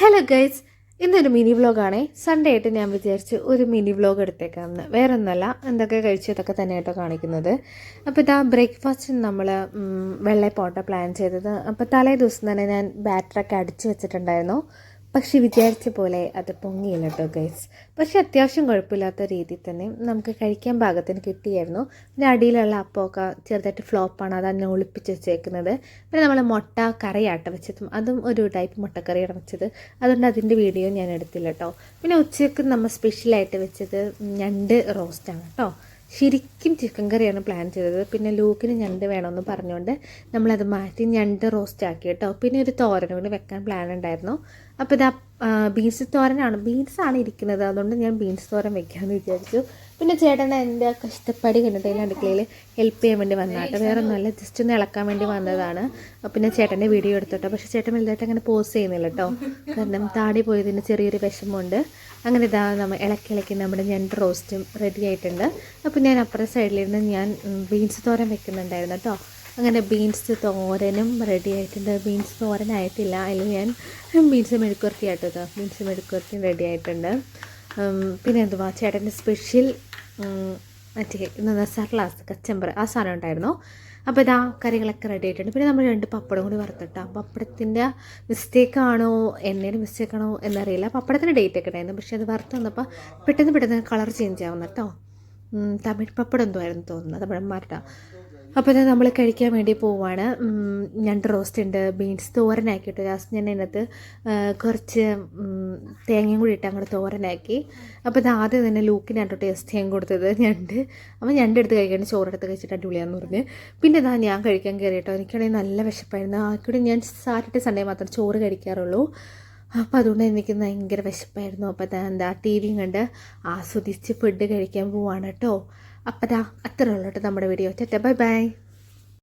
Hello guys, ഇന്നൊരു mini വ്ലോഗാണേ. Sunday ആയിട്ട് ഞാൻ വിചാരിച്ചു ഒരു മിനി വ്ലോഗ് എടുത്തേക്കാമെന്ന്. വേറെ ഒന്നല്ല, എന്തൊക്കെ കഴിച്ചതൊക്കെ തന്നെ ആയിട്ടോ കാണിക്കുന്നത്. അപ്പോൾ ഇതാ ബ്രേക്ക്ഫാസ്റ്റിന് നമ്മൾ വെള്ളയപ്പോട്ട പ്ലാൻ ചെയ്തത്. അപ്പോൾ തലേ ദിവസം തന്നെ ഞാൻ ബാറ്ററൊക്കെ അടിച്ച് വെച്ചിട്ടുണ്ടായിരുന്നു. പക്ഷെ വിചാരിച്ച പോലെ അത് പൊങ്ങിയില്ല കേട്ടോ ഗൈസ്. പക്ഷെ അത്യാവശ്യം കുഴപ്പമില്ലാത്ത രീതിയിൽ തന്നെ നമുക്ക് കഴിക്കാൻ പാകത്തിന് കിട്ടിയായിരുന്നു. പിന്നെ അടിയിലുള്ള അപ്പമൊക്കെ ചെറുതായിട്ട് ഫ്ലോപ്പാണ്, അതാണ് ഞാൻ ഒളിപ്പിച്ച് വെച്ചേക്കുന്നത്. പിന്നെ നമ്മൾ മുട്ട കറിയാട്ട വെച്ചതും അതും ഒരു ടൈപ്പ് മുട്ടക്കറിയാണ് വെച്ചത്. അതുകൊണ്ട് അതിൻ്റെ വീഡിയോ ഞാൻ എടുത്തില്ല കേട്ടോ. പിന്നെ ഉച്ചയ്ക്ക് നമ്മൾ സ്പെഷ്യലായിട്ട് വെച്ചത് ഞണ്ട് റോസ്റ്റാണ് കേട്ടോ. ശരിക്കും ചിക്കൻ കറിയാണ് പ്ലാൻ ചെയ്തത്. പിന്നെ ലൂക്കിന് ഞണ്ട് വേണമെന്ന് പറഞ്ഞുകൊണ്ട് നമ്മളത് മാറ്റി ഞണ്ട് റോസ്റ്റ് ആക്കി കേട്ടോ. പിന്നെ ഒരു തോരൻ കൂടി വെക്കാൻ പ്ലാൻ ഉണ്ടായിരുന്നു. അപ്പോൾ ഇതാ ബീൻസ് തോരനാണ്, ബീൻസാണ് ഇരിക്കുന്നത്, അതുകൊണ്ട് ഞാൻ ബീൻസ് തോരൻ വെക്കാമെന്ന് വിചാരിച്ചു. പിന്നെ ചേട്ടൻ എൻ്റെ കഷ്ടപ്പാടി കണ്ടിട്ട് അതിൻ്റെ അടുക്കളയിൽ ഹെൽപ്പ് ചെയ്യാൻ വേണ്ടി വന്നതാട്ടോ. വേറെ ഒന്നുമല്ല, ജസ്റ്റ് ഒന്ന് ഇളക്കാൻ വേണ്ടി വന്നതാണ്. പിന്നെ ചേട്ടൻ്റെ വീഡിയോ എടുത്തോട്ടോ. പക്ഷേ ചേട്ടൻ വലുതായിട്ട് അങ്ങനെ പോസ്റ്റ് ചെയ്യുന്നില്ല കേട്ടോ, കാരണം താടി പോയതിന് ചെറിയൊരു വിഷമമുണ്ട്. അങ്ങനെ ഇതാ നമ്മൾ ഇളക്കി നമ്മുടെ ഞണ്ട് റോസ്റ്റും റെഡി ആയിട്ടുണ്ട്. അപ്പോൾ ഞാൻ അപ്പുറത്തെ സൈഡിലിരുന്ന് ഞാൻ ബീൻസ് തോരൻ വെക്കുന്നുണ്ടായിരുന്നു കേട്ടോ. അങ്ങനെ ബീൻസ് തോരനും റെഡി ആയിട്ടുണ്ട്. ബീൻസ് തോരനായിട്ടില്ല, അതിൽ ഞാൻ ബീൻസ് മെഴുക്കുവരട്ടി ആയിട്ടോ. ബീൻസ് മെഴുക്കുവരട്ടിയും റെഡി ആയിട്ടുണ്ട്. പിന്നെ എന്തുവാ ചേട്ടൻ്റെ സ്പെഷ്യൽ മറ്റേ സർലാസ് കച്ചമ്പർ ആ സാധനം ഉണ്ടായിരുന്നു. അപ്പോൾ ഇതാ കറികളൊക്കെ റെഡി ആയിട്ടുണ്ട്. പിന്നെ നമ്മൾ 2 പപ്പടം കൂടി വറുത്തിട്ടാണ്. പപ്പടത്തിൻ്റെ മിസ്റ്റേക്കാണോ എണ്ണയുടെ മിസ്റ്റേക്കാണോ എന്നറിയില്ല. പപ്പടത്തിൻ്റെ ഡേറ്റ് ഒക്കെ ഉണ്ടായിരുന്നു, പക്ഷേ അത് വറുത്ത് വന്നപ്പോൾ പെട്ടെന്ന് കളർ ചേഞ്ച് ആവുന്നു കേട്ടോ. തമിഴ് പപ്പടം എന്തോ ആയിരുന്നു തോന്നുന്നത്, തമിഴന്മാരുടെ. അപ്പോൾ ഇത് നമ്മൾ കഴിക്കാൻ വേണ്ടി പോവുകയാണ്. ഞണ്ട് റോസ്റ്റ് ഉണ്ട്, ബീൻസ് തോരനാക്കിയിട്ട് ലാസ്റ്റ് ഞാൻ അതിനകത്ത് കുറച്ച് തേങ്ങയും കൂടി ഇട്ട് അങ്ങോട്ട് തോരനാക്കി. അപ്പോൾ ഇത് ആദ്യം തന്നെ ലൂക്കിനാട്ടോ ടേസ്റ്റ് ചെയ്യാൻ കൊടുത്തത് ഞണ്ട്. അപ്പോൾ ഞണ്ട് എടുത്ത് കഴിക്കാണ്ട് ചോറെടുത്ത് കഴിച്ചിട്ട് അടിപൊളിയാന്ന് പറഞ്ഞ്. പിന്നെ ഇതാ ഞാൻ കഴിക്കാൻ കയറിയിട്ടോ. എനിക്കാണെങ്കിൽ നല്ല വിശപ്പായിരുന്നു. ആക്കിയിട്ട് ഞാൻ സാറ്റർഡേ സൺഡേ മാത്രം ചോറ് കഴിക്കാറുള്ളൂ. അപ്പോൾ അതുകൊണ്ട് എനിക്ക് ഭയങ്കര വിശപ്പായിരുന്നു. അപ്പോൾ എന്താ ടി വിയും കണ്ട് ആസ്വദിച്ച് ഫുഡ് കഴിക്കാൻ പോവാണ് കേട്ടോ. അപ്പോൾ അത്രേ ഉള്ളൂ കേട്ടോ നമ്മുടെ വീഡിയോ. Bye bye.